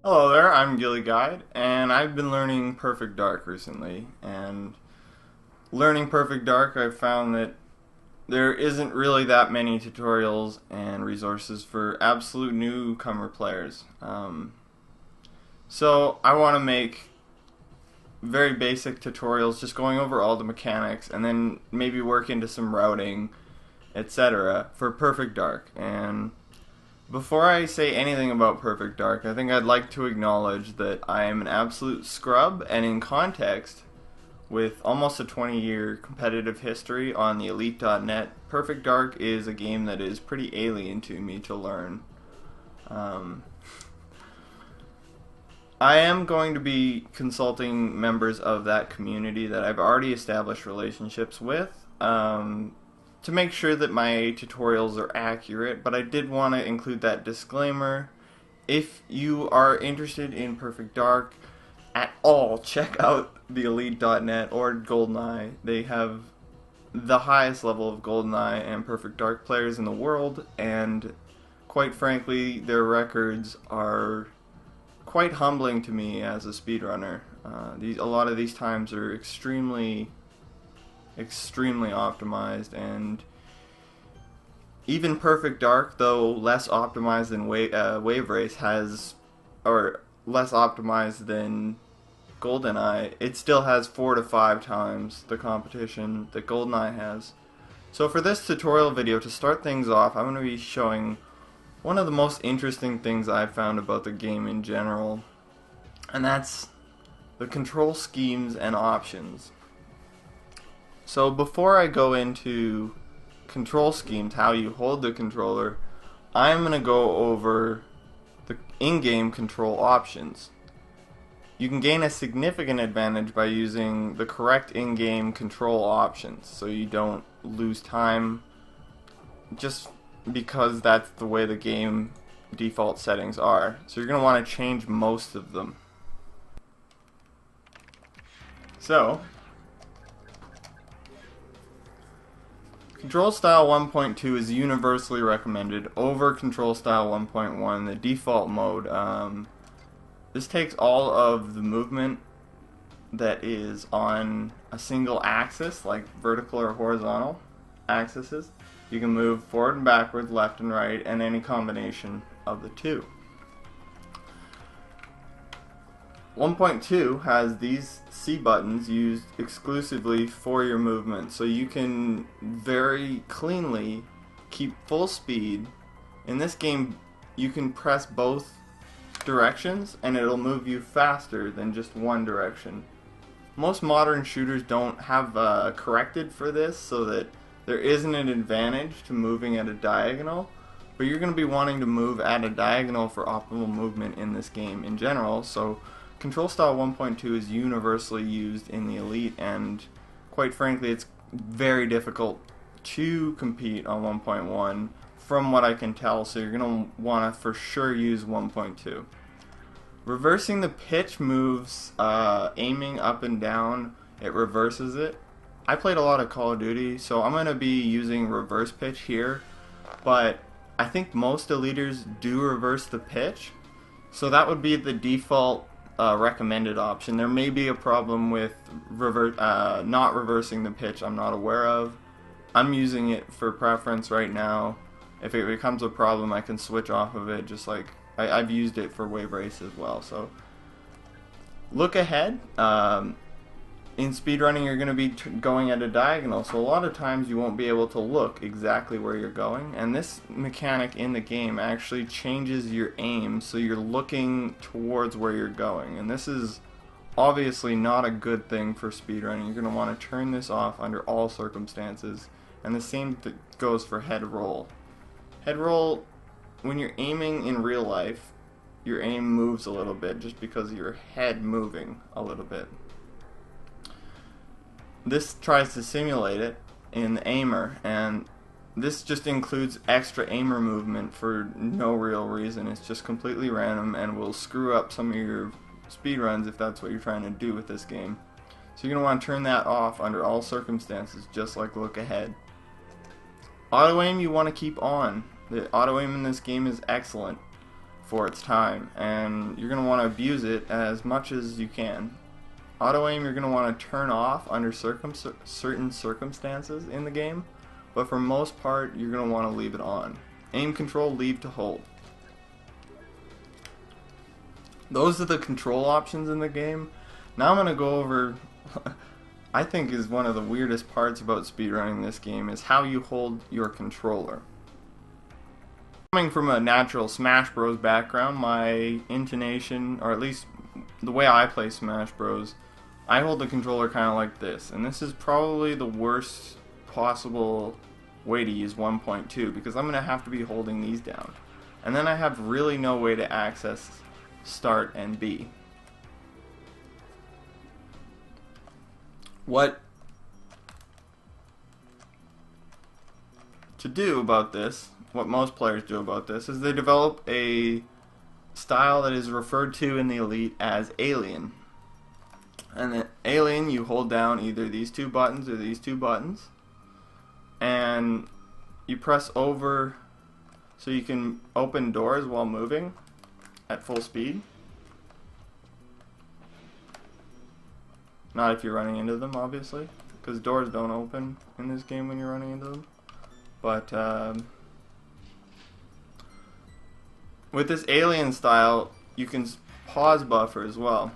Hello there, I'm Gilly Guide, and I've been learning Perfect Dark recently. And learning Perfect Dark, I've found that there isn't really that many tutorials and resources for absolute newcomer players. So I want to make very basic tutorials, just going over all the mechanics, and then maybe work into some routing, etc. for Perfect Dark. And before I say anything about Perfect Dark, I think I'd like to acknowledge that I am an absolute scrub, and in context, with almost a 20-year competitive history on the Elite.net, Perfect Dark is a game that is pretty alien to me to learn. Um, I am going to be consulting members of that community that I've already established relationships with, to make sure that my tutorials are accurate, but I did want to include that disclaimer. If you are interested in Perfect Dark at all, check out the Elite.net or Goldeneye. They have the highest level of Goldeneye and Perfect Dark players in the world, and quite frankly, their records are quite humbling to me as a speedrunner. A lot of these times are extremely optimized, and even Perfect Dark, though less optimized than Wave Race has, or less optimized than Goldeneye, it still has 4 to 5 times the competition that Goldeneye has. So for this tutorial video, to start things off, I'm going to be showing one of the most interesting things I've found about the game in general, and that's the control schemes and options. So before I go into control schemes, how you hold the controller, I'm going to go over the in-game control options. You can gain a significant advantage by using the correct in-game control options, so you don't lose time just because that's the way the game default settings are. So you're going to want to change most of them. So, Control Style 1.2 is universally recommended over Control Style 1.1, the default mode. This takes all of the movement that is on a single axis, like vertical or horizontal axes. You can move forward and backwards, left and right, and any combination of the two. 1.2 has these C buttons used exclusively for your movement, so you can very cleanly keep full speed. In this game, you can press both directions and it'll move you faster than just one direction. Most modern shooters don't have corrected for this, so that there isn't an advantage to moving at a diagonal, but you're going to be wanting to move at a diagonal for optimal movement in this game in general. So Control Style 1.2 is universally used in the Elite, and quite frankly it's very difficult to compete on 1.1 from what I can tell, so you're going to want to for sure use 1.2. Reversing the pitch moves, aiming up and down, it reverses it. I played a lot of Call of Duty, so I'm going to be using reverse pitch here, but I think most eliters do reverse the pitch, so that would be the default recommended option. There may be a problem with not reversing the pitch I'm not aware of. I'm using it for preference right now. If it becomes a problem, I can switch off of it, just like I've used it for Wave Race as well. So look ahead. In speedrunning, you're going to be going at a diagonal, so a lot of times you won't be able to look exactly where you're going, and this mechanic in the game actually changes your aim so you're looking towards where you're going, and this is obviously not a good thing for speedrunning. You're going to want to turn this off under all circumstances, and the same goes for head roll. Head roll, when you're aiming in real life, your aim moves a little bit just because of your head moving a little bit. This tries to simulate it in the aimer, and this just includes extra aimer movement for no real reason. It's just completely random and will screw up some of your speedruns if that's what you're trying to do with this game. So you're going to want to turn that off under all circumstances, just like look ahead. Auto aim you want to keep on. The auto aim in this game is excellent. for its time, and you're going to want to abuse it as much as you can. Auto aim you're going to want to turn off under certain circumstances in the game, but for most part you're going to want to leave it on. Aim control, leave to hold. Those are the control options in the game. Now I'm going to go over I think is one of the weirdest parts about speedrunning this game is how you hold your controller. Coming from a natural Smash Bros background, my intonation, or at least the way I play Smash Bros, I hold the controller kind of like this, and this is probably the worst possible way to use 1.2 because I'm going to have to be holding these down. And then I have really no way to access start and B. What to do about this, what most players do about this, is they develop a style that is referred to in the Elite as Alien. And the Alien, you hold down either these two buttons or these two buttons, and you press over so you can open doors while moving at full speed. Not if you're running into them, obviously, because doors don't open in this game when you're running into them. But with this Alien style, you can pause buffer as well.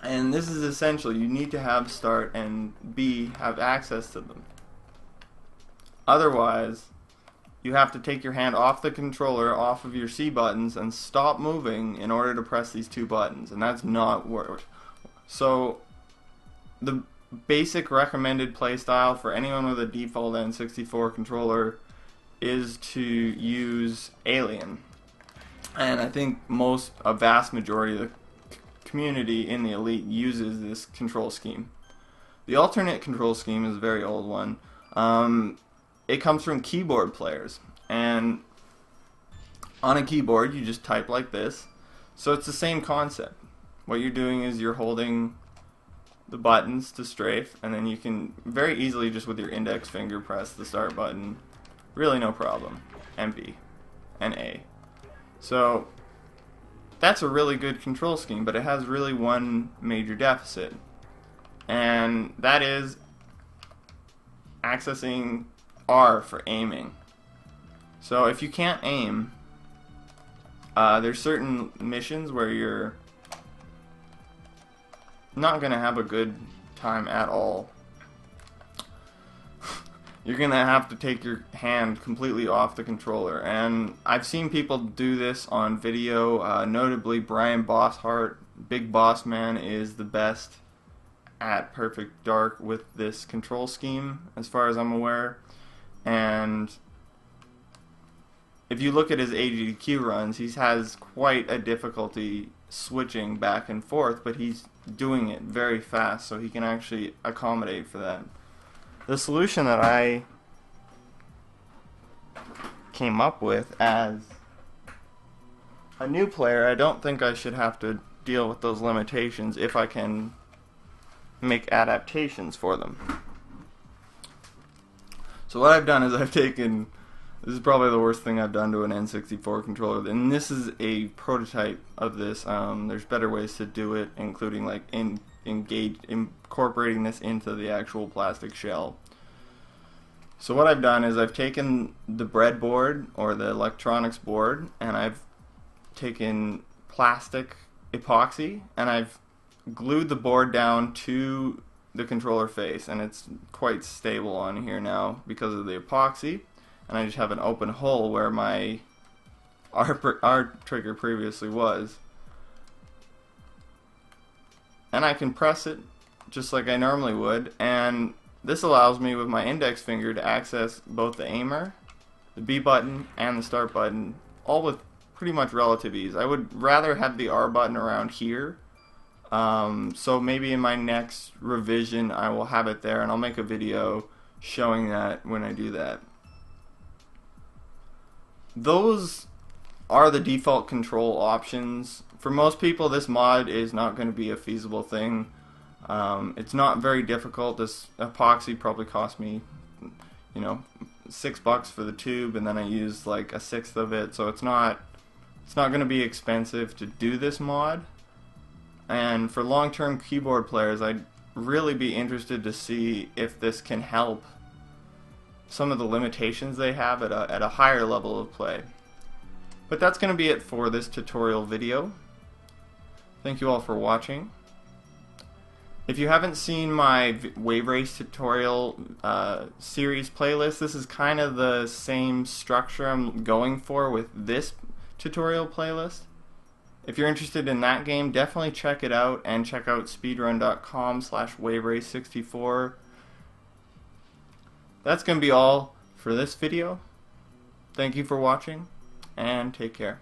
And this is essential. You need to have start and B have access to them. Otherwise, you have to take your hand off the controller, off of your C buttons, and stop moving in order to press these two buttons. And that's not worth. So the basic recommended playstyle for anyone with a default N64 controller is to use Alien. And I think a vast majority of the community in the Elite uses this control scheme. The alternate control scheme is a very old one. It comes from keyboard players, and on a keyboard you just type like this. So it's the same concept. What you're doing is you're holding the buttons to strafe, and then you can very easily just with your index finger press the start button. Really no problem. And B and A. So that's a really good control scheme, but it has really one major deficit, and that is accessing R for aiming. So if you can't aim, there's certain missions where you're not going to have a good time at all. You're going to have to take your hand completely off the controller. And I've seen people do this on video, notably Brian Bosshart. Big Boss Man is the best at Perfect Dark with this control scheme, as far as I'm aware. And if you look at his AGDQ runs, he has quite a difficulty switching back and forth, but he's doing it very fast, so he can actually accommodate for that. The solution that I came up with as a new player, I don't think I should have to deal with those limitations if I can make adaptations for them. So what I've done is I've taken, this is probably the worst thing I've done to an N64 controller, and this is a prototype of this. There's better ways to do it, including like incorporating this into the actual plastic shell. So what I've done is I've taken the breadboard or the electronics board, and I've taken plastic epoxy, and I've glued the board down to the controller face, and it's quite stable on here now because of the epoxy. And I just have an open hole where my R trigger previously was. And I can press it just like I normally would, and this allows me with my index finger to access both the aimer, the B button, and the start button, all with pretty much relative ease. I would rather have the R button around here, so maybe in my next revision I will have it there, and I'll make a video showing that when I do that. Those are the default control options. For most people, this mod is not going to be a feasible thing. It's not very difficult. This epoxy probably cost me, $6 for the tube, and then I used like a sixth of it, so it's not It's not going to be expensive to do this mod, and for long-term keyboard players, I'd really be interested to see if this can help some of the limitations they have at a higher level of play. But that's going to be it for this tutorial video. Thank you all for watching. If you haven't seen my Wave Race tutorial series playlist, this is kind of the same structure I'm going for with this tutorial playlist. If you're interested in that game, definitely check it out, and check out speedrun.com/waverace64. That's going to be all for this video. Thank you for watching, and take care.